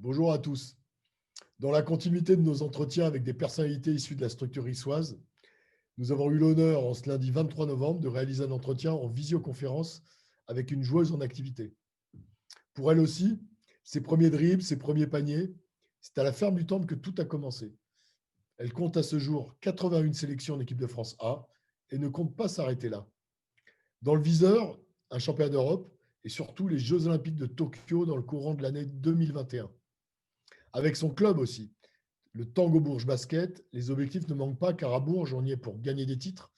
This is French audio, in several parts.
Bonjour à tous. Dans la continuité de nos entretiens avec des personnalités issues de la structure issoise, nous avons eu l'honneur, en ce lundi 23 novembre, de réaliser un entretien en visioconférence avec une joueuse en activité. Pour elle aussi, ses premiers dribbles, ses premiers paniers, c'est à la ferme du Temple que tout a commencé. Elle compte à ce jour 81 sélections en équipe de France A et ne compte pas s'arrêter là. Dans le viseur, un championnat d'Europe et surtout les Jeux olympiques de Tokyo dans le courant de l'année 2021. Avec son club aussi, le Tango Bourges Basket, les objectifs ne manquent pas car à Bourges, on y est pour gagner des titres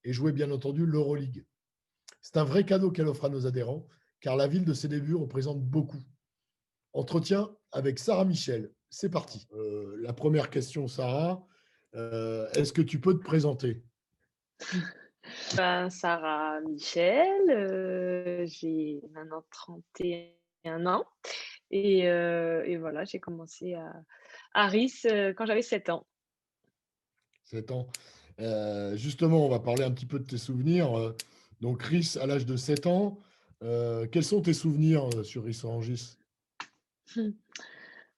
et jouer bien entendu l'Euroleague. C'est un vrai cadeau qu'elle offre à nos adhérents car la ville de ses débuts représente beaucoup. Entretien avec Sarah Michel. C'est parti. La première question, Sarah, est-ce que tu peux te présenter? Sarah Michel, j'ai maintenant 31 ans et voilà, j'ai commencé à RIS, quand j'avais 7 ans. 7 ans. Justement, on va parler un petit peu de tes souvenirs. Donc, Rhys, à l'âge de 7 ans, quels sont tes souvenirs sur Rhys-Orangis?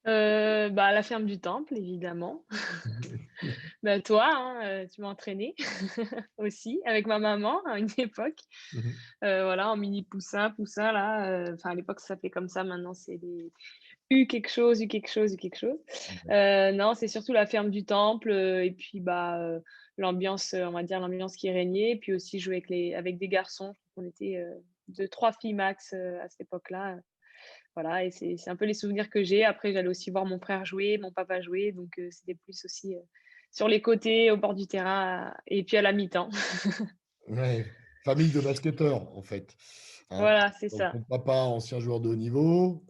La ferme du Temple évidemment. Toi, hein, tu m'as entraînée aussi avec ma maman à une époque. Voilà, en mini poussin, poussin là, enfin à l'époque ça s'appelait comme ça, maintenant c'est des U quelque chose, U quelque chose, U quelque chose. Non, c'est surtout la ferme du Temple, et puis, l'ambiance, on va dire l'ambiance qui régnait, et puis aussi jouer avec des garçons. On était, 2-3 filles max, à cette époque-là, voilà, et c'est un peu les souvenirs que j'ai. Après, j'allais aussi voir mon frère jouer, mon papa jouer, donc c'était plus aussi, sur les côtés, au bord du terrain, et puis à la mi-temps. Ouais, famille de basketteurs, en fait. Hein. Voilà, c'est Donc, ça. ton papa, ancien joueur de haut niveau,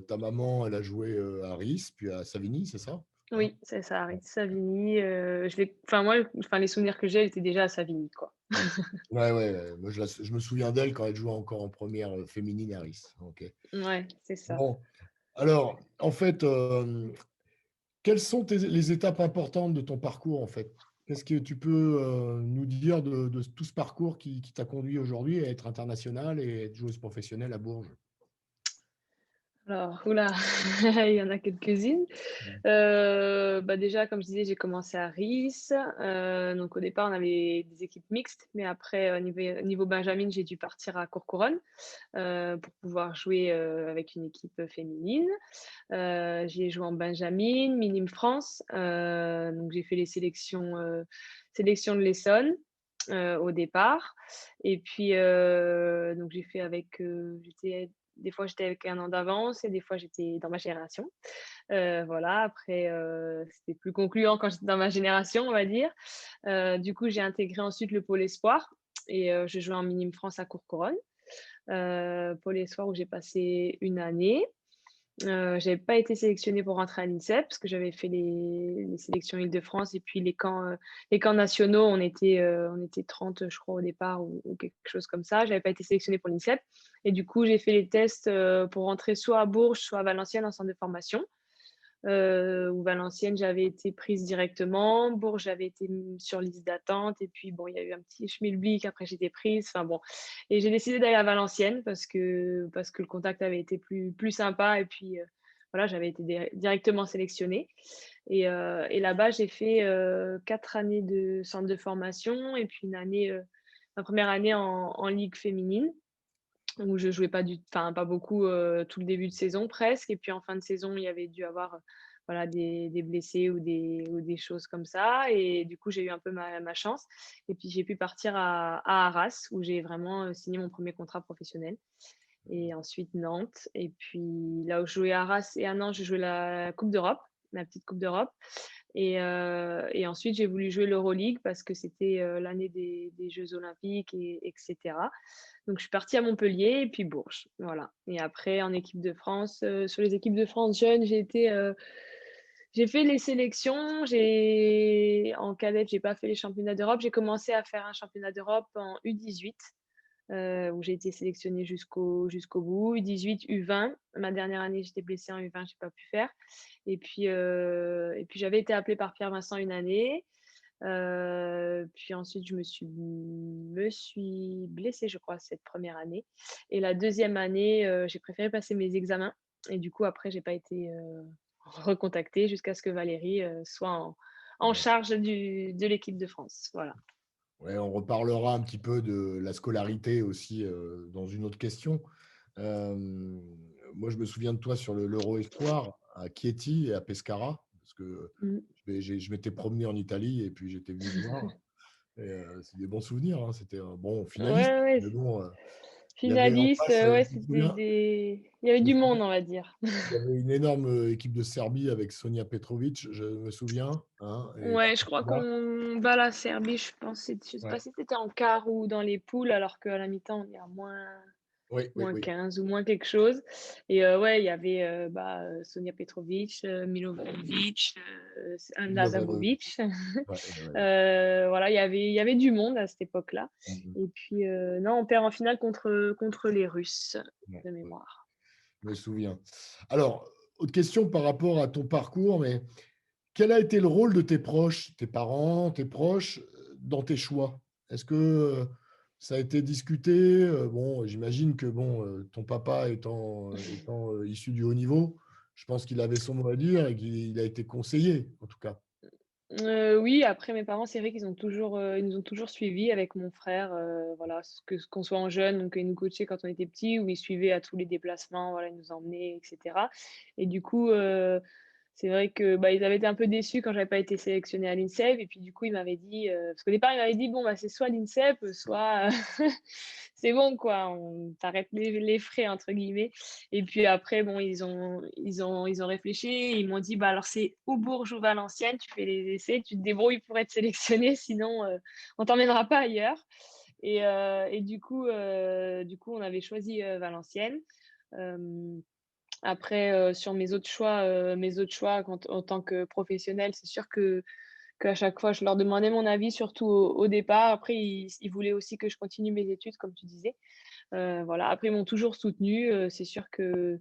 ta maman, elle a joué à Rice, puis à Savigny, c'est ça? Hein. Oui, c'est ça, Aristide Savigny, je l'ai enfin moi, enfin les souvenirs que j'ai, elle était déjà à Savigny, quoi. Ouais, ouais, ouais. Moi, je me souviens d'elle quand elle jouait encore en première féminine à Rice. Ok. Ouais, c'est ça. Bon, alors, en fait, quelles sont les étapes importantes de ton parcours, en fait? Qu'est-ce que tu peux nous dire de tout ce parcours qui t'a conduit aujourd'hui à être international et être joueuse professionnelle à Bourges? Alors, ouh il y en a quelques-unes. Déjà, comme je disais, j'ai commencé à RIS. Donc au départ, on avait des équipes mixtes, mais après, niveau benjamin, j'ai dû partir à Courcouronnes, pour pouvoir jouer, avec une équipe féminine. J'y ai joué en benjamin, Minime France, donc j'ai fait les sélections de l'Essonne, au départ, et puis, donc j'ai fait avec, des fois j'étais avec un an d'avance et des fois j'étais dans ma génération. Voilà, après, c'était plus concluant quand j'étais dans ma génération, on va dire. Du coup, j'ai intégré ensuite le pôle espoir et j'ai joué en Minime France à Courcouronnes. Pôle espoir où j'ai passé une année. J'avais pas été sélectionnée pour rentrer à l'INSEP parce que j'avais fait les sélections Île-de-France et puis les camps nationaux, on était 30, je crois, au départ ou quelque chose comme ça. J'avais pas été sélectionnée pour l'INSEP et du coup, j'ai fait les tests, pour rentrer soit à Bourges, soit à Valenciennes en centre de formation. Où Valenciennes, j'avais été prise directement. Bourges, j'avais été sur liste d'attente. Et puis, bon, il y a eu un petit schmilblick. Après, j'étais prise. Enfin, bon. Et j'ai décidé d'aller à Valenciennes parce que le contact avait été plus sympa. Et puis, voilà, j'avais été directement sélectionnée. Et là-bas, j'ai fait 4 années de centre de formation et puis ma première année en ligue féminine où je jouais enfin pas beaucoup, tout le début de saison presque, et puis en fin de saison, il y avait dû avoir, voilà, des blessés ou des choses comme ça, et du coup, j'ai eu un peu ma chance et puis j'ai pu partir à Arras où j'ai vraiment, signé mon premier contrat professionnel, et ensuite Nantes, et puis là où je jouais à Arras et à Nantes, je jouais la coupe d'Europe, la petite coupe d'Europe, et ensuite j'ai voulu jouer l'Euroleague parce que c'était, l'année des jeux olympiques etc. Donc je suis partie à Montpellier et puis Bourges, voilà. Et après en équipe de France, sur les équipes de France jeunes, j'ai fait les sélections. En cadette, j'ai pas fait les championnats d'Europe. J'ai commencé à faire un championnat d'Europe en U18, où j'ai été sélectionnée jusqu'au bout. U18, U20. Ma dernière année, j'étais blessée en U20, j'ai pas pu faire. Et puis j'avais été appelée par Pierre Vincent une année. Puis ensuite, je me suis blessée, je crois, cette première année. Et la deuxième année, j'ai préféré passer mes examens Et du coup, après, j'ai pas été recontactée jusqu'à ce que Valérie soit en Ouais. charge de l'équipe de France. Voilà. Ouais, on reparlera un petit peu de la scolarité aussi dans une autre question. Euh, Moi, je me souviens de toi sur l'Euro Espoir à Chieti et à Pescara, parce que Mmh. je m'étais promené en Italie et puis j'étais venu te voir. Et, c'est des bons souvenirs, hein. C'était un bon finaliste, Ouais, ouais, mais bon, il y avait en finaliste, face, ouais, je me c'était souviens, des il y avait je me du souviens, monde, on va dire. il y avait une énorme équipe de Serbie avec Sonia Petrovic, je me souviens, hein, et Ouais, je crois là, qu'on bat la Serbie, je pense, je sais pas ouais, si c'était en quart ou dans les poules, alors qu'à la mi-temps, on est à oui, oui, moins oui. 15 ou moins quelque chose. Et ouais, il y avait Sonia Petrovic, Milojevic, Anda Milovan, Dabovic. ouais, ouais, ouais. Voilà, il y avait du monde à cette époque-là. Mhm. Et puis, non, on perd en finale contre les Russes, Ouais, de ouais, mémoire. je me souviens. Alors, autre question par rapport à ton parcours, mais quel a été le rôle de tes proches, tes parents, tes proches, dans tes choix? Est-ce que ça a été discuté? Bon, j'imagine que bon, ton papa étant issu du haut niveau, je pense qu'il avait son mot à dire et qu'il a été conseillé, en tout cas. Oui, après mes parents, c'est vrai qu'ils ont toujours, ils nous ont toujours suivis avec mon frère, voilà, ce qu'on soit en jeune, donc ils nous coachaient quand on était petits ou ils suivaient à tous les déplacements, voilà, ils nous emmenaient et cetera. Et du coup, c'est vrai que, bah, ils avaient été un peu déçus quand j'avais pas été sélectionnée à l'INSEP et puis du coup, ils m'avaient dit, parce qu'au départ, ils m'avaient dit: «Bon, bah, c'est soit l'INSEP, soit c'est bon quoi, on t'arrête les frais» entre guillemets. Et puis après, bon, ils ont réfléchi, ils m'ont dit: «Bah, alors c'est ou Bourges ou Valenciennes, tu fais les essais, tu te débrouilles pour être sélectionné, sinon, on t'emmènera pas ailleurs». Et du coup, on avait choisi, Valenciennes. Hem Après, sur mes autres choix quand en tant que professionnelle, c'est sûr qu'à chaque fois, je leur demandais mon avis, surtout au départ. Après, ils voulaient aussi que je continue mes études, comme tu disais. Voilà. Après, ils m'ont toujours soutenue, c'est sûr qu'ils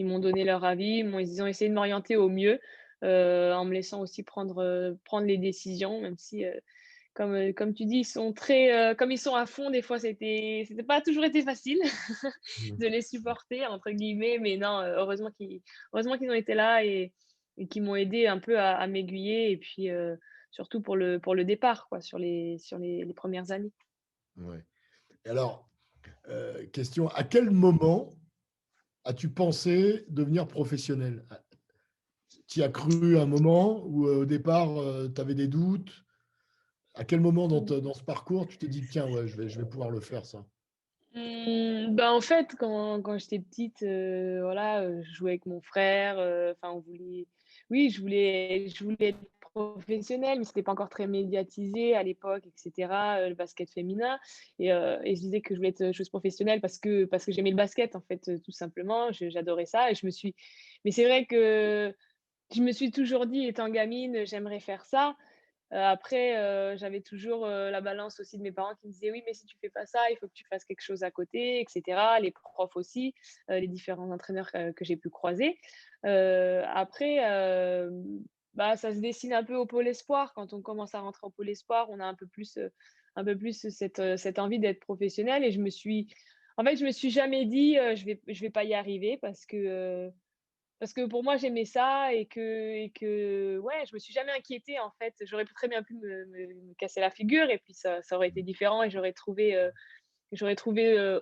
m'ont donné leur avis. Ils ont essayé de m'orienter au mieux, en me laissant aussi prendre les décisions, même si, comme tu dis, ils sont très, comme ils sont à fond, des fois, c'était pas toujours été facile Mhm. de les supporter, entre guillemets, mais non, heureusement qu'ils ont été là et qu'ils m'ont aidé un peu à m'aiguiller et puis, surtout pour le départ, quoi, sur les premières années. Ouais. Et alors, question, à quel moment as-tu pensé devenir professionnel? Tu y as cru un moment où au départ, tu avais des doutes? À quel moment dans ce parcours, tu t'es dit, tiens, ouais, je vais pouvoir le faire, ça? Bah, en fait, quand j'étais petite, voilà, je jouais avec mon frère, enfin, je voulais être professionnelle, mais c'était pas encore très médiatisé à l'époque et cetera, le basket féminin et je disais que je voulais être joueuse professionnelle parce que j'aimais le basket, en fait, tout simplement. J'adorais ça et mais c'est vrai que je me suis toujours dit, étant gamine, j'aimerais faire ça. Après, j'avais toujours, la balance aussi de mes parents qui me disaient: «Oui, mais si tu fais pas ça, il faut que tu fasses quelque chose à côté» et cetera. Les profs aussi, les différents entraîneurs, que j'ai pu croiser. Après, bah, ça se dessine un peu au pôle espoir. Quand on commence à rentrer au pôle espoir, on a un peu plus cette envie d'être professionnel et en fait, je me suis jamais dit, «Je vais pas y arriver» parce que pour moi, j'aimais ça et que ouais, je me suis jamais inquiétée, en fait. Très bien pu me casser la figure et puis ça aurait été différent et j'aurais trouvé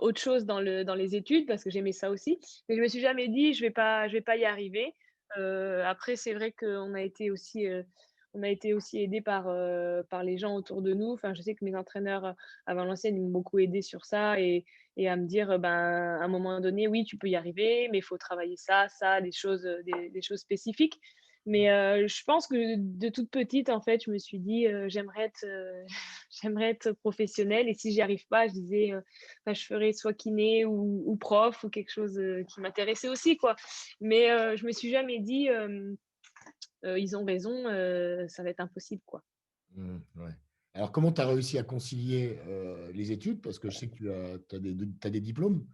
autre chose dans les études parce que j'aimais ça aussi. Mais je me suis jamais dit: «Je vais pas y arriver». Après, c'est vrai qu'on a été aussi aidés par les gens autour de nous. Enfin, je sais que mes entraîneurs, à Valenciennes, ils m'ont beaucoup aidée sur ça et à me dire, ben, à un moment donné: «Oui, tu peux y arriver, mais il faut travailler ça, ça», des choses spécifiques. Mais je pense que de toute petite, en fait, je me suis dit, «J'aimerais être professionnelle» et si j'y arrive pas, je disais, bah, je ferais soit kiné ou prof ou quelque chose, qui m'intéressait aussi, quoi. Mais je me suis jamais dit, «Ils ont raison, ça va être impossible», quoi. Ouais. Alors, comment tu as réussi à concilier les études? Parce que je sais que t'as des diplômes,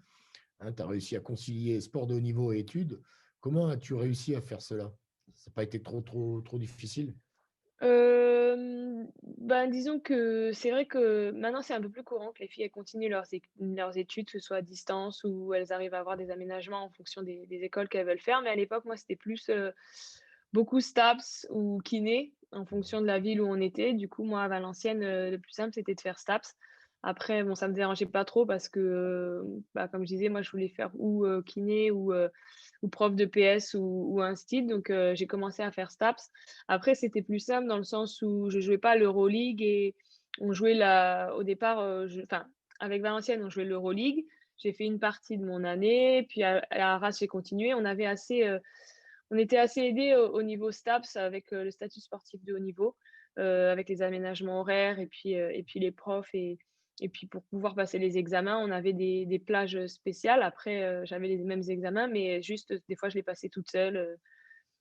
hein, tu as réussi à concilier sport de haut niveau et études. Comment as-tu réussi à faire cela? Ça n'a pas été trop difficile? Disons que c'est vrai que maintenant, c'est un peu plus courant que les filles, elles continuent leurs études, que ce soit à distance ou elles arrivent à avoir des aménagements en fonction des écoles qu'elles veulent faire. Mais à l'époque, moi, c'était plus, beaucoup STAPS ou kiné en fonction de la ville où on était. Du coup, moi, à Valenciennes, le plus simple, c'était de faire STAPS. Après, bon, ça me dérangeait pas trop parce que, comme je disais, moi, je voulais faire ou, kiné ou prof de PS ou instite. Donc, j'ai commencé à faire STAPS. Après, c'était plus simple dans le sens où je jouais pas à l'Euroleague et on jouait au départ, avec Valenciennes, on jouait l'Euroleague. J'ai fait une partie de mon année, puis à Arras, j'ai continué. On était assez aidés au niveau STAPS avec, le statut sportif de haut niveau, avec les aménagements horaires et puis les profs et puis pour pouvoir passer les examens, on avait des plages spéciales. Après, j'avais les mêmes examens, mais juste, des fois, je les passais toute seule.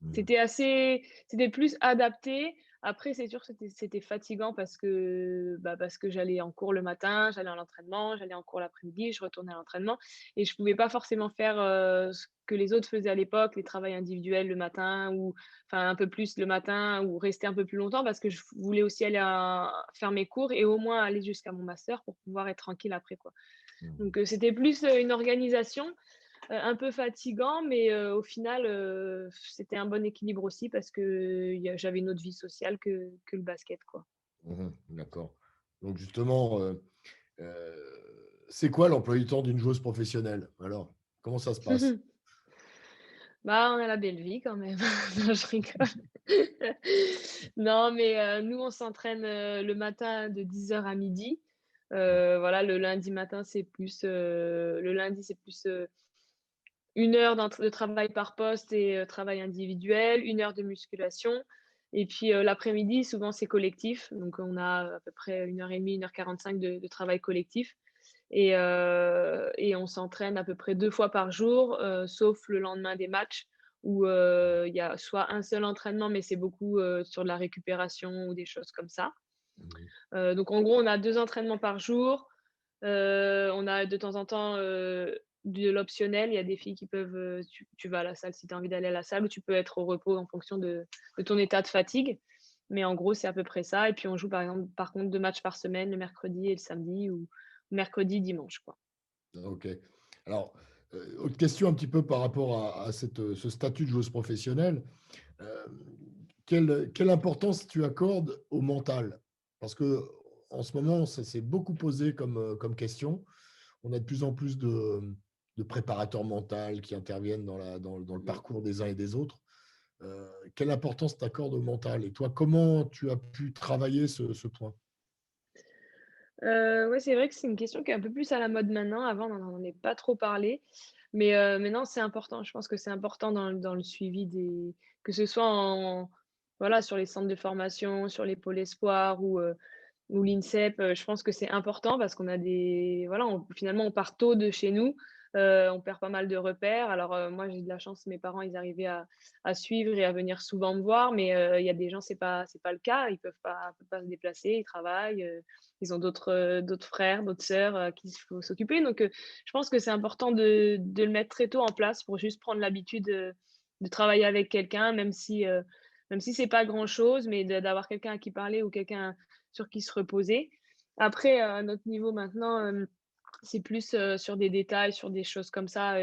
Mmh. C'était plus adapté. Après, c'est sûr que c'était fatigant parce que j'allais en cours le matin, j'allais à l'entraînement, j'allais en cours l'après-midi, je retournais à l'entraînement et je pouvais pas forcément faire, ce que les autres faisaient à l'époque, les travails individuels le matin ou un peu plus le matin ou rester un peu plus longtemps parce que je voulais aussi aller faire mes cours et au moins aller jusqu'à mon master pour pouvoir être tranquille après, quoi. Mmh. Donc, c'était plus, une organisation, un peu fatigant, mais au final, c'était un bon équilibre aussi parce que j'avais une autre vie sociale que le basket, quoi. Mmh. D'accord. Donc justement, c'est quoi l'emploi du temps d'une joueuse professionnelle? Alors, comment ça se passe? Bah, on a la belle vie quand même. Non, je rigole. Non, mais nous, on s'entraîne, le matin de 10 heures à midi. Voilà, le lundi, c'est plus, 1 heure de travail par poste et travail individuel, 1 heure de musculation et puis, l'après-midi, souvent, c'est collectif. Donc on a à peu près 1 heure et demie, 1 heure 45 de travail collectif et on s'entraîne à peu près 2 fois par jour, sauf le lendemain des matchs où, il y a soit un seul entraînement, mais c'est beaucoup, sur de la récupération ou des choses comme ça. Mmh. Donc en gros, on a 2 entraînements par jour. On a de temps en temps, de l'optionnel. Il y a des filles qui peuvent, tu vas à la salle si tu as envie d'aller à la salle ou tu peux être au repos en fonction de ton état de fatigue. Mais en gros, c'est à peu près ça et puis on joue par contre 2 matchs par semaine, le mercredi et le samedi ou mercredi, dimanche, quoi. OK. Alors, autre question un petit peu par rapport à ce statut de joueuse professionnelle. Hem, quelle importance tu accordes au mental? Parce que en ce moment, ça s'est beaucoup posé comme question. On a de plus en plus de préparateurs mentaux qui interviennent dans le Mmh. parcours des uns et des autres. Quelle importance tu accordes au mental? Et toi, comment tu as pu travailler ce point? Ouais, c'est vrai que c'est une question qui est un peu plus à la mode maintenant. Avant, on n'en entendait pas trop parler, mais non, c'est important. Je pense que c'est important dans le suivi que ce soit voilà, sur les centres de formation, sur les pôles espoirs ou l'INSEP, je pense que c'est important parce qu'on a voilà, finalement, on part tôt de chez nous, on perd pas mal de repères. Alors, moi, j'ai de la chance, mes parents, ils arrivaient à suivre et à venir souvent me voir, mais il y a des gens, c'est pas le cas. Ils peuvent pas se déplacer, ils travaillent, ils ont d'autres frères, d'autres sœurs, qu'il faut s'occuper. Donc, je pense que c'est important de le mettre très tôt en place pour juste prendre l'habitude, de travailler avec quelqu'un, même si c'est pas grand-chose, mais d'avoir quelqu'un à qui parler ou quelqu'un sur qui se reposer. Après, à notre niveau maintenant, c'est plus, sur des détails, sur des choses comme ça,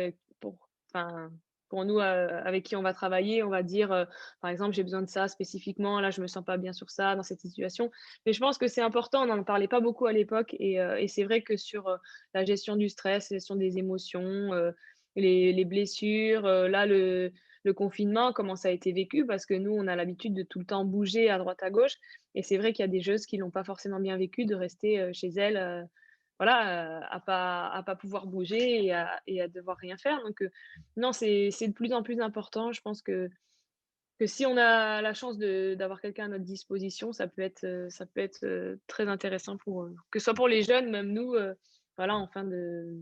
enfin, pour nous, avec qui on va travailler, on va dire, par exemple: «J'ai besoin de ça spécifiquement, là, je me sens pas bien sur ça, dans cette situation». Mais je pense que c'est important, on n'en parlait pas beaucoup à l'époque et c'est vrai que sur, la gestion du stress, la gestion des émotions, les blessures, là, le confinement, comment ça a été vécu parce que nous, on a l'habitude de tout le temps bouger à droite à gauche et c'est vrai qu'il y a des joueuses qui l'ont pas forcément bien vécu de rester, chez elles, voilà, à pas pouvoir bouger et à devoir rien faire donc non, c'est de plus en plus important. Je pense que si on a la chance d'avoir quelqu'un à notre disposition, ça peut être, très intéressant que ce soit pour les jeunes, même nous, voilà, en fin de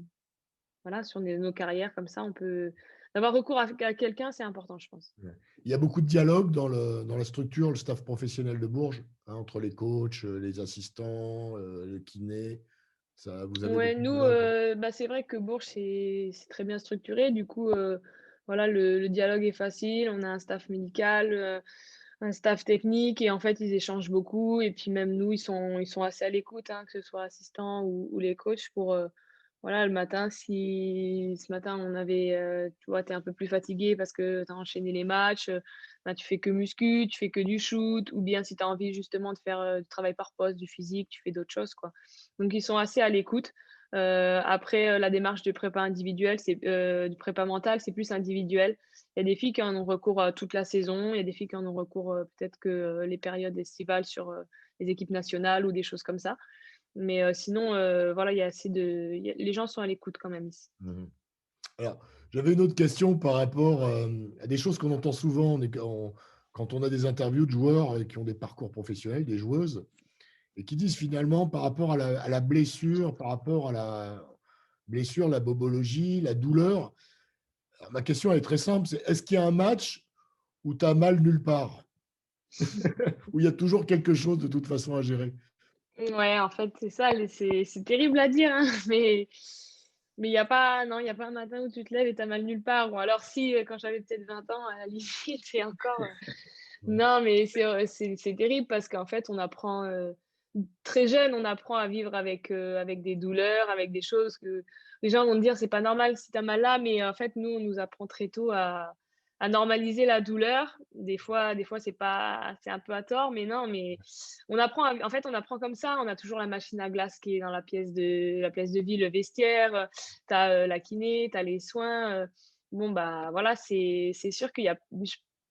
voilà, sur nos carrières comme ça, on peut d'avoir recours à quelqu'un, c'est important, je pense. Ouais. Il y a beaucoup de dialogue dans la structure, le staff professionnel de Bourges, hein, entre les coachs, les assistants, le kiné. Ça, vous avez Ouais, beaucoup de nous, dialogue? c'est vrai que Bourges, c'est très bien structuré. Du coup, voilà, le dialogue est facile. On a un staff médical, un staff technique et en fait, ils échangent beaucoup et puis même nous, ils sont assez à l'écoute, hein, que ce soit assistants ou les coachs pour, voilà, le matin, si ce matin on avait, tu vois, tu es un peu plus fatigué parce que tu as enchaîné les matchs, bah, tu fais que muscu, tu fais que du shoot ou bien si tu as envie justement de faire, du travail par poste, du physique, tu fais d'autres choses, quoi. Donc ils sont assez à l'écoute. Après, la démarche de prépa individuelle, du prépa mentale, c'est plus individuel. Il y a des filles qui en ont recours, toute la saison, il y a des filles qui en ont recours, peut-être que, les périodes estivales sur, les équipes nationales ou des choses comme ça. Mais, sinon, voilà, il y a assez de il y a les gens sont à l'écoute quand même ici. Mhm. Alors, j'avais une autre question par rapport à des choses qu'on entend souvent quand on a des interviews de joueurs qui ont des parcours professionnels, des joueuses, et qui disent finalement par rapport à la blessure, par rapport à la blessure, la bobologie, la douleur. Alors, ma question elle est très simple, c'est est-ce qu'il y a un match où tu as mal nulle part, où il y a toujours quelque chose de toute façon à gérer? Ouais, en fait, c'est ça, c'est terrible à dire, hein, mais il y a pas non, il y a pas un matin où tu te lèves et tu as mal nulle part. Ou alors si, quand j'avais peut-être 20 ans, à la limite et encore, non, mais c'est terrible parce qu'en fait, on apprend, très jeune, on apprend à vivre avec des douleurs, avec des choses que les gens vont te dire: «C'est pas normal si tu as mal là», mais en fait, nous, on nous apprend très tôt à normaliser la douleur. Des fois, c'est un peu à tort, mais non, mais on apprend à en fait, on apprend comme ça. On a toujours la machine à glace qui est dans la pièce de vie, le vestiaire, tu as, la kiné, tu as les soins, bon, bah, voilà, c'est sûr il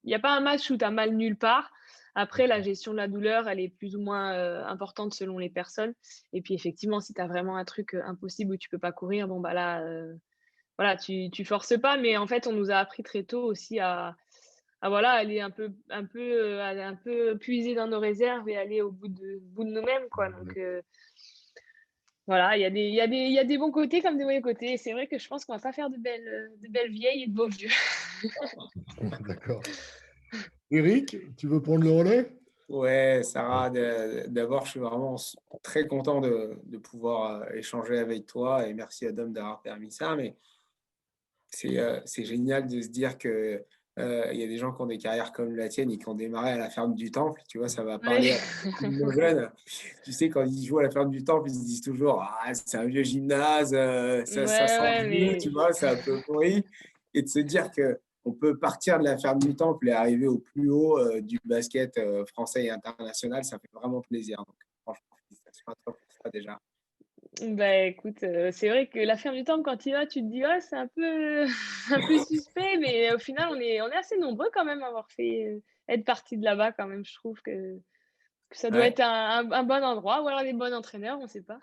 y a pas un match où tu as mal nulle part. Après, la gestion de la douleur, elle est plus ou moins, importante selon les personnes et puis effectivement, si tu as vraiment un truc, impossible où tu peux pas courir, bon, bah, là, voilà, tu forces pas, mais en fait, on nous a appris très tôt aussi à voilà, aller aller un peu puiser dans nos réserves et aller au bout de nous-mêmes, quoi, donc voilà, il y a des bons côtés comme des mauvais côtés et c'est vrai que je pense qu'on va pas faire de belles vieilles et de beaux vieux. D'accord. Eric, tu veux prendre le relais? Ouais, Sarah, d'abord, je suis vraiment très content de pouvoir échanger avec toi et merci à Dom d'avoir permis ça. Mais c'est génial de se dire que il y a des gens qui ont des carrières comme la tienne et qui ont démarré à la ferme du Temple. Tu vois, ça va Ouais. parler à beaucoup de nos jeunes. Tu sais, quand ils jouent à la ferme du Temple, ils se disent toujours: «Ah, c'est un vieux gymnase, Ouais, ça sent ouais, vieux», tu mais vois, c'est un peu pourri. Et de se dire que on peut partir de la ferme du Temple et arriver au plus haut du basket français et international, ça fait vraiment plaisir. Donc, franchement, félicitations à toi pour ça déjà. bah, écoute, c'est vrai que la ferme du temple, quand tu y vas, tu te dis: «Ouais, c'est un peu un peu suspect», mais au final, on est assez nombreux quand même à avoir fait, être partis de là-bas quand même. Je trouve que ça doit Ouais, être un bon endroit ou alors des bons entraîneurs, on sait pas.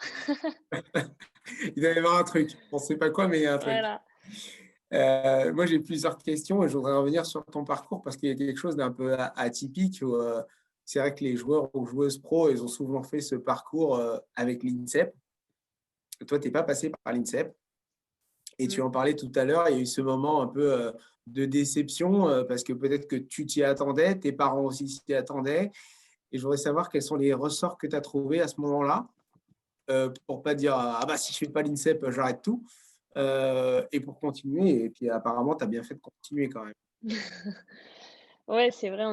il doit y avoir un truc. On ne sait pas quoi, mais il y a un truc. Voilà. Moi, j'ai plusieurs questions et je voudrais revenir sur ton parcours parce qu'il y a quelque chose d'un peu atypique où, c'est vrai que les joueurs ou joueuses pro, ils ont souvent fait ce parcours avec l'INSEP. Toi, tu es pas passé par l'INSEP et tu Mmh. en parlais tout à l'heure, il y a eu ce moment un peu de déception parce que peut-être que tu t'y attendais, tes parents aussi s'y attendaient et je voudrais savoir quels sont les ressorts que tu as trouvés à ce moment-là pour pas dire: «Ah bah, si je fais pas l'INSEP, j'arrête tout», et pour continuer et puis apparemment, tu as bien fait de continuer quand même. Ouais, c'est vrai,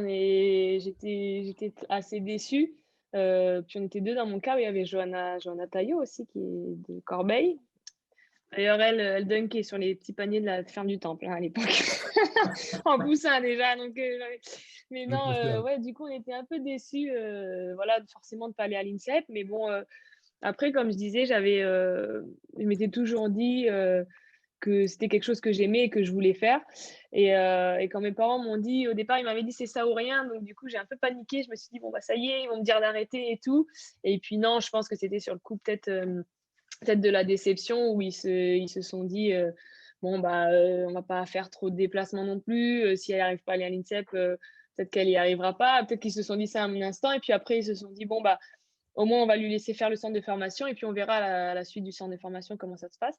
j'étais assez déçue, puis on était 2 dans mon cas. Il y avait Johanna Taillot aussi qui est de Corbeil. D'ailleurs, elle dunkait sur les petits paniers de la ferme du Temple, hein, à l'époque. En poussin déjà, donc mais Je non, confirme. ouais, du coup, on était un peu déçus, voilà, forcément de pas aller à l'INSEP, mais bon, après, comme je disais, je m'étais toujours dit, que c'était quelque chose que j'aimais et que je voulais faire et quand mes parents m'ont dit au départ, ils m'avaient dit: «C'est ça ou rien», donc du coup, j'ai un peu paniqué. Je me suis dit: «Bon, bah, ça y est, ils vont me dire d'arrêter et tout» et puis non, je pense que c'était sur le coup peut-être de la déception où ils se sont dit, «Bon, bah, on va pas faire trop de déplacements non plus, si elle arrive pas à aller à l'INSEP, peut-être qu'elle y arrivera pas». Peut-être qu'ils se sont dit ça un instant et puis après ils se sont dit: «Bon, bah, au moins, on va lui laisser faire le centre de formation et puis on verra à la suite du centre de formation comment ça se passe».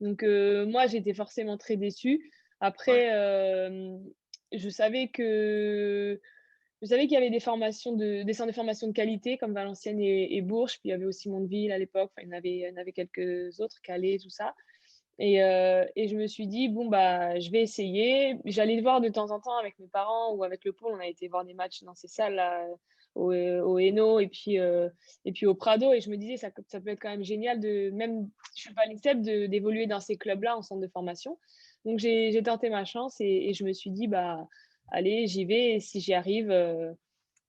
Donc, moi, j'étais forcément très déçue. Ouais. Après, je savais que je savais qu'il y avait des centres de formation de qualité comme Valenciennes et Bourges, puis il y avait aussi Mondeville à l'époque, enfin, il y en avait quelques autres, Calais, tout ça. Et je me suis dit: «Bon, bah, je vais essayer». J'allais le voir de temps en temps avec mes parents ou avec le pôle. On a été voir des matchs dans ces salles-là, au Hainaut et puis au Prado et je me disais: «Ça peut être quand même génial de même si je suis pas l'INSEP, d'évoluer dans ces clubs-là en centre de formation». Donc j'ai tenté ma chance et je me suis dit: «Bah, allez, j'y vais et si j'y arrive,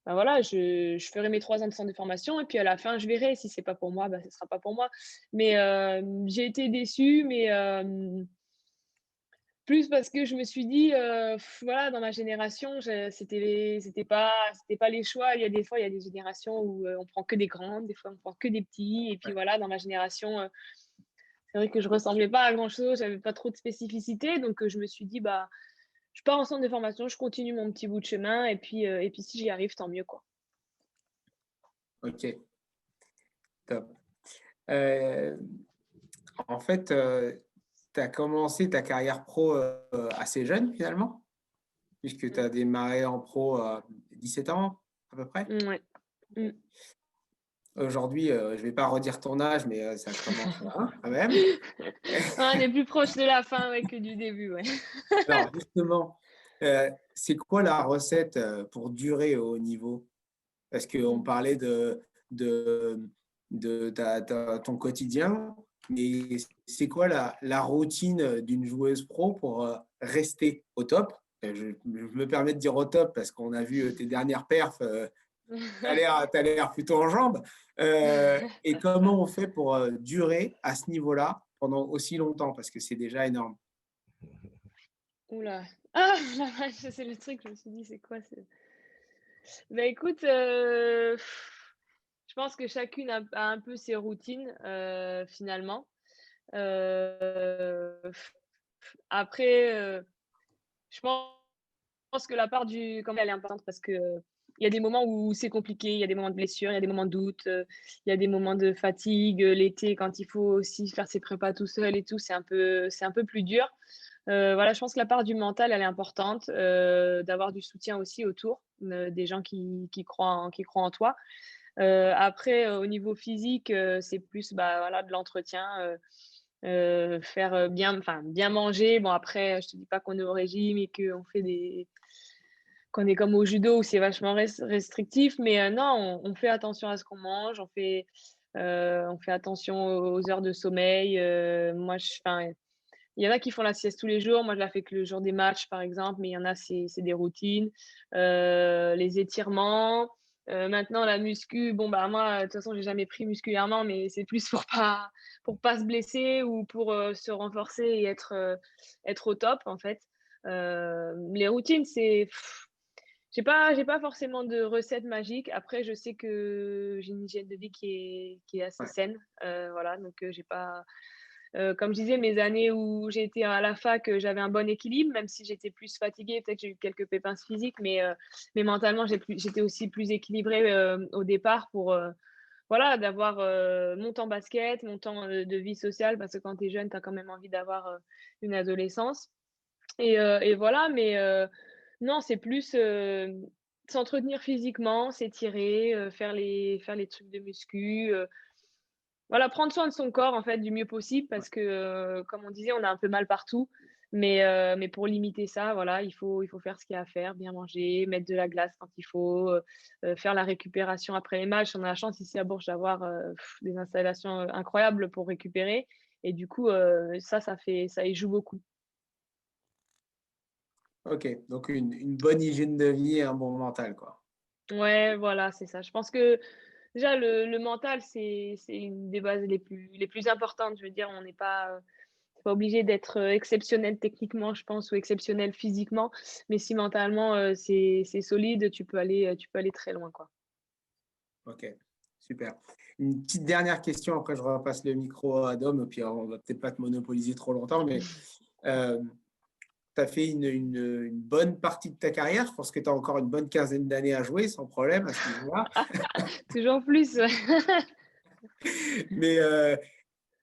bah, voilà, je ferai mes 3 ans de centre de formation et puis à la fin, je verrai. Si c'est pas pour moi, bah, ce sera pas pour moi». Mais j'ai été déçue, mais plus parce que je me suis dit, voilà, dans ma génération, c'était pas les choix. Il y a des fois, il y a des générations où, on prend que des grands, des fois on prend que des petits et puis Ouais. voilà, dans ma génération, c'est vrai que je ressemblais pas à grand chose, j'avais pas trop de spécificité donc je me suis dit: «Bah, je pars en centre de formation, je continue mon petit bout de chemin et puis si j'y arrive, tant mieux, quoi». Ok, top. Euh, En fait, tu as commencé ta carrière pro assez jeune finalement, puisque tu Mmh. as démarré en pro à 17 ans à peu près. Mouais. Mmh. Aujourd'hui, je ne vais pas redire ton âge, mais ça commence hein, quand même. On est plus proche de la fin, ouais, que du début, ouais. Alors justement, c'est quoi la recette pour durer au haut niveau? Parce qu'on Mmh. parlait de, ton quotidien, mais c'est quoi la routine d'une joueuse pro pour rester au top? Je me permets de dire au top parce qu'on a vu tes dernières perfs, t'as l'air plutôt en jambes. Et comment on fait pour durer à ce niveau-là pendant aussi longtemps? Parce que c'est déjà énorme. Ouh là! Ah la vache, c'est le truc, je me suis dit: «C'est quoi ce?» Bah, écoute, je pense que chacune a un peu ses routines, finalement. Heu, après, je pense que la part du quand même elle est importante parce que, il y a des moments où c'est compliqué, il y a des moments de blessure, il y a des moments de doute, il y a des moments de fatigue, l'été quand il faut aussi faire ses prépas tout seul et tout, c'est un peu plus dur. Voilà, je pense que la part du mental, elle est importante, d'avoir du soutien aussi autour, des gens qui croient en toi. Après, au niveau physique, c'est plus, bah, voilà, de l'entretien, faire, bien manger. Bon après, je te dis pas qu'on est au régime et qu'on est comme au judo où c'est vachement restrictif, mais non, on fait attention à ce qu'on mange, on fait attention aux heures de sommeil, moi je enfin, il y en a qui font la sieste tous les jours. Moi, je la fais que le jour des matchs, par exemple, mais il y en a, c'est des routines. Les étirements. Maintenant, la muscu, bon, bah, moi, de toute façon, j'ai jamais pris musculairement, mais c'est plus pour pas se blesser ou pour se renforcer et être au top, en fait. Les routines, j'ai pas forcément de recette magique. Après, je sais que j'ai une hygiène de vie qui est assez Ouais. saine. Voilà, donc j'ai pas comme je disais, mes années où j'ai été à la fac, j'avais un bon équilibre, même si j'étais plus fatiguée, peut-être que j'ai eu quelques pépins physiques, mais mentalement, j'étais aussi plus équilibrée, au départ pour, voilà, d'avoir, mon temps basket, mon temps, de vie sociale parce que quand tu es jeune, tu as quand même envie d'avoir, une adolescence et voilà, mais non, c'est plus, s'entretenir physiquement, s'étirer, faire les trucs de muscu, voilà, prendre soin de son corps, en fait, du mieux possible Ouais. parce que, comme on disait, on a un peu mal partout. Mais pour limiter ça, voilà, il faut faire ce qu'il y a à faire, bien manger, mettre de la glace quand il faut, faire la récupération après les matchs. On a la chance ici à Bourges d'avoir, des installations, incroyables pour récupérer et du coup, ça y joue beaucoup. Ok, donc une bonne hygiène de vie et un bon mental, quoi. Ouais, voilà, c'est ça. Je pense que déjà le mental, c'est une des bases les plus importantes. Je veux dire, on n'est pas, tu pas obligé d'être, exceptionnel techniquement, je pense, ou exceptionnel physiquement, mais si mentalement, c'est solide, tu peux aller très loin, quoi. Ok, super. Une petite dernière question, après je repasse le micro à Dom, puis on va peut-être pas te monopoliser trop longtemps, mais tu as fait une bonne partie de ta carrière. Je pense que tu as encore une bonne quinzaine d'années à jouer sans problème à ce niveau-là. Toujours plus, ouais. Mais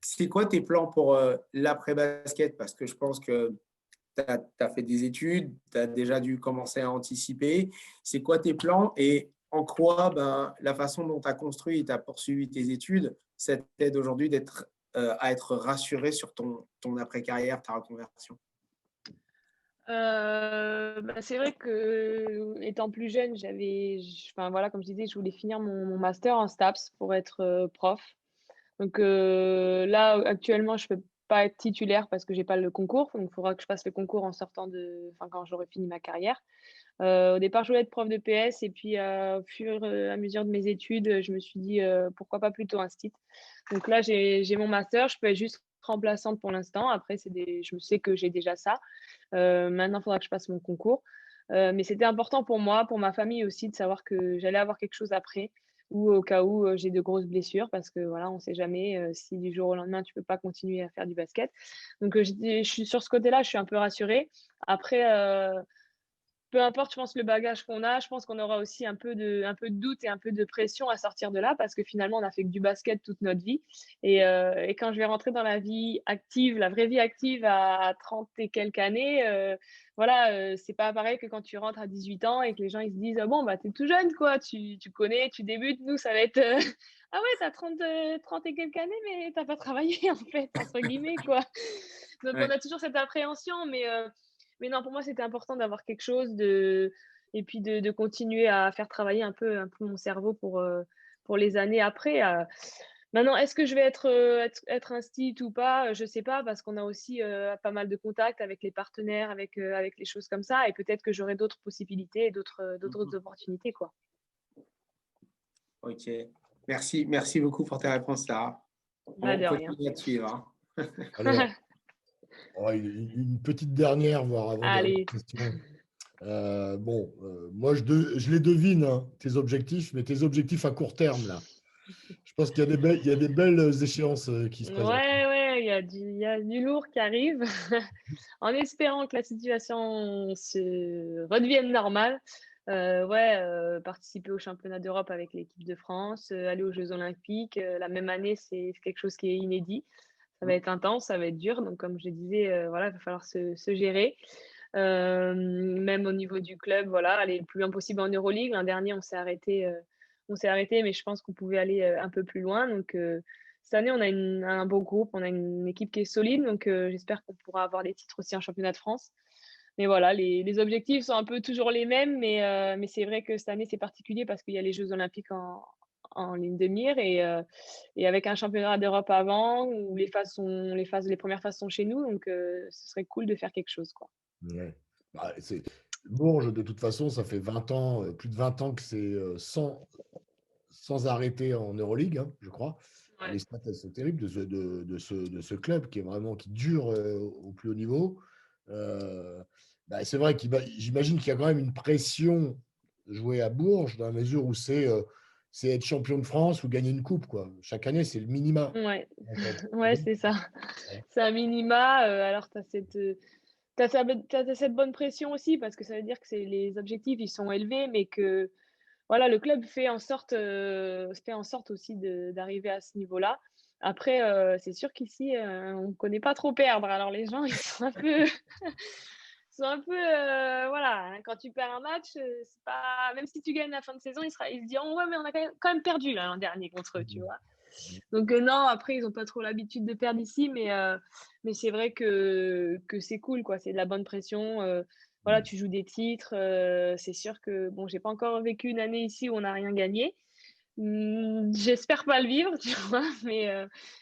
c'est quoi tes plans pour l'après-basket? Parce que je pense que tu as fait des études, tu as déjà dû commencer à anticiper. C'est quoi tes plans et en quoi la façon dont tu as construit et tu as poursuivi tes études, ça t'aide aujourd'hui d'être à être rassuré sur ton après-carrière, ta reconversion? C'est vrai que étant plus jeune, enfin voilà, comme je disais, je voulais finir mon master en STAPS pour être prof. Donc là, actuellement, je peux pas être titulaire parce que j'ai pas le concours. Donc il faudra que je passe le concours enfin, quand j'aurai fini ma carrière. Au départ, je voulais être prof de PS et puis au fur et à mesure de mes études, je me suis dit pourquoi pas plutôt instit. Donc là, j'ai mon master, je peux être juste remplaçante pour l'instant. Après, je sais que j'ai déjà ça. Maintenant, il faudra que je passe mon concours. Mais c'était important pour moi, pour ma famille aussi, de savoir que j'allais avoir quelque chose après ou au cas où j'ai de grosses blessures parce que voilà, on ne sait jamais si du jour au lendemain, tu peux pas continuer à faire du basket. Donc, je suis sur ce côté-là, je suis un peu rassurée. Après, peu importe, je pense, le bagage qu'on a, je pense qu'on aura aussi un peu de doute et un peu de pression à sortir de là parce que finalement, on a fait que du basket toute notre vie. Et quand je vais rentrer dans la vie active, la vraie vie active à 30 et quelques années, voilà, c'est pas pareil que quand tu rentres à 18 ans et que les gens ils se disent «Ah bon, bah, tu es tout jeune, quoi, tu connais, tu débutes». Nous, ça va être «Ah ouais, tu as 30 et quelques années, mais tu as pas travaillé, en fait», entre guillemets, quoi. Donc on Ouais. a toujours cette appréhension, mais non, pour moi, c'était important d'avoir quelque chose et puis de continuer à faire travailler un peu mon cerveau pour les années après. Maintenant, est-ce que je vais être instit ou pas? Je sais pas parce qu'on a aussi pas mal de contacts avec les partenaires, avec les choses comme ça, et peut-être que j'aurai d'autres possibilités, d'autres Mmh. opportunités, quoi. OK. Merci beaucoup pour tes réponses, Sarah. Bah, On de rien. continue à te suivre, hein. Alors, une petite dernière, voire avant-dernière Allez. question. Moi, je les devine, hein, tes objectifs, mais tes objectifs à court terme, là. Je pense qu'il y a il y a des belles échéances qui se présentent. Ouais, ouais, il y a du lourd qui arrive. En espérant que la situation se redevienne normale. Ouais, participer au championnat d'Europe avec l'équipe de France, aller aux Jeux olympiques, la même année, c'est quelque chose qui est inédit. Ça va Mmh. être intense, ça va être dur, donc comme je disais, voilà, il va falloir se gérer. Même au niveau du club, voilà, aller le plus loin possible en Euroleague. L'an dernier, on s'est arrêté, mais je pense qu'on pouvait aller, un peu plus loin. Donc cette année, on a un beau groupe, on a une équipe qui est solide, donc j'espère qu'on pourra avoir des titres aussi en championnat de France. Mais voilà, les objectifs sont un peu toujours les mêmes, mais c'est vrai que cette année, c'est particulier parce qu'il y a les Jeux olympiques en ligne de mire et avec un championnat d'Europe avant où les premières phases sont chez nous, donc ce serait cool de faire quelque chose, quoi. Ouais. Bah, Bourges, de toute façon, ça fait 20 ans, plus de 20 ans que c'est sans arrêter en Euroleague, hein, je crois. Ouais. Les stats, elles sont terribles de ce club qui dure au plus haut niveau. Euh, c'est vrai j'imagine qu'il y a quand même une pression jouée à Bourges dans la mesure où c'est être champion de France ou gagner une coupe, quoi. Chaque année, c'est le minima. Ouais, Donc, ouais, c'est ça. C'est un minima, alors tu as cette bonne pression aussi parce que ça veut dire que les objectifs, ils sont élevés, mais que voilà, le club fait en sorte aussi d'arriver à ce niveau-là. Après, c'est sûr qu'ici, on ne connaît pas trop perdre. Alors les gens, ils sont un peu, voilà, hein, quand tu perds un match, c'est pas même si tu gagnes la fin de saison, ils se diront: «Ouais, mais on a quand même perdu là l'an dernier contre eux», tu vois? Donc non, après ils ont pas trop l'habitude de perdre ici, mais c'est vrai que c'est cool, quoi. C'est de la bonne pression, voilà, tu joues des titres, c'est sûr que bon, j'ai pas encore vécu une année ici où on n'a rien gagné. J'espère pas le vivre, tu vois? Mais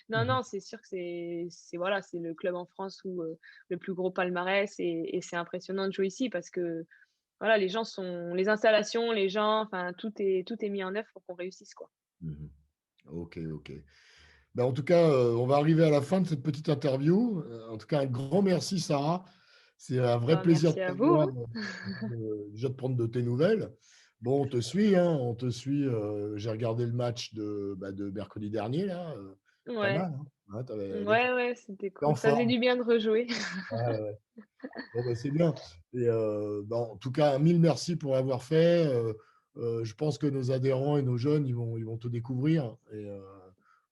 non, non, c'est sûr que c'est voilà, c'est le club en France où, le plus gros palmarès et c'est impressionnant de jouer ici parce que, voilà, les installations, les gens, enfin tout est mis en œuvre pour qu'on réussisse, quoi. Mhm. Ok, ok. En tout cas, on va arriver à la fin de cette petite interview. En tout cas, un grand merci, Sarah. C'est un vrai Bah, plaisir de merci à vous, t'avoir, hein. déjà de prendre de tes nouvelles. Bon, on te suit, hein, on te suit. J'ai regardé le match de mercredi dernier, là. Pas Ouais. mal, hein. Ouais, Ouais, ouais, c'était t'es en cool. Ça faisait forme. du bien de rejouer. Ouais, ouais. Bon, c'est bien. Et, en tout cas, mille merci pour l'avoir fait. Je pense que nos adhérents et nos jeunes, ils vont te découvrir. Et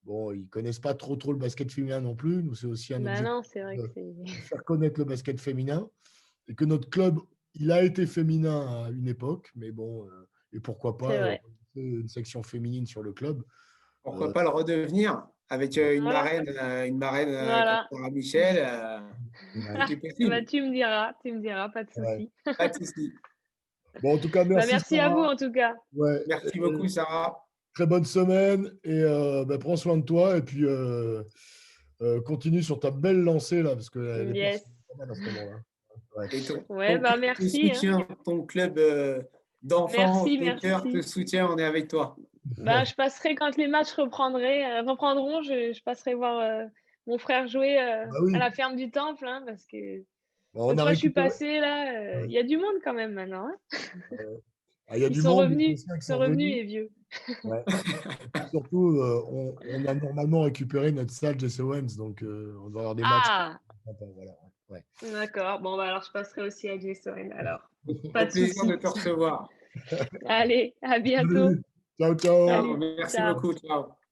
bon, ils connaissent pas trop le basket féminin non plus. Nous, c'est aussi un Bah objectif non, c'est vrai que c'est de faire connaître le basket féminin et que notre club, il a été féminin à une époque, mais bon, et pourquoi c'est pas vrai. une section féminine sur le club. Pourquoi Euh, pas le redevenir? avec Voilà. une marraine Voilà. comme Sarah Michel, Ouais. tout est Bah, possible. tu me diras, pas de Ouais. souci. Pas de souci. Bon, en tout cas, Bah, merci merci à vous Sarah. en tout cas. Ouais. Merci beaucoup, Sarah. Très bonne semaine et prends soin de toi et puis continue sur ta belle lancée là parce que les Yes. personnes sont pas mal à ce moment-là. Ouais. Et Ouais, bah club te merci, hein. soutient, ton club d'enfants, Merci, de cœur te merci. soutient, on est avec toi. Bah, je passerai quand les matchs reprendront, je passerai voir mon frère jouer Bah à oui, la ferme du Temple, hein, parce que bah, on l'autre a fois je suis récupéré. passée là, il Ouais. y a du monde quand même maintenant, hein. Ah, il y a du monde, les anciens qui Ils sont sont revenus revenus. les vieux. Ouais. Et puis surtout, on a normalement récupéré notre salle Jesse Owens, donc on doit avoir des matchs. Ah, Voilà. Ouais. d'accord. Bon, bah alors je passerai aussi à Jason alors. Pas Au de plaisir de souci. te recevoir. Allez, à bientôt. Salut. Ciao, ciao. Ciao, Salut, merci ciao. beaucoup. Ciao.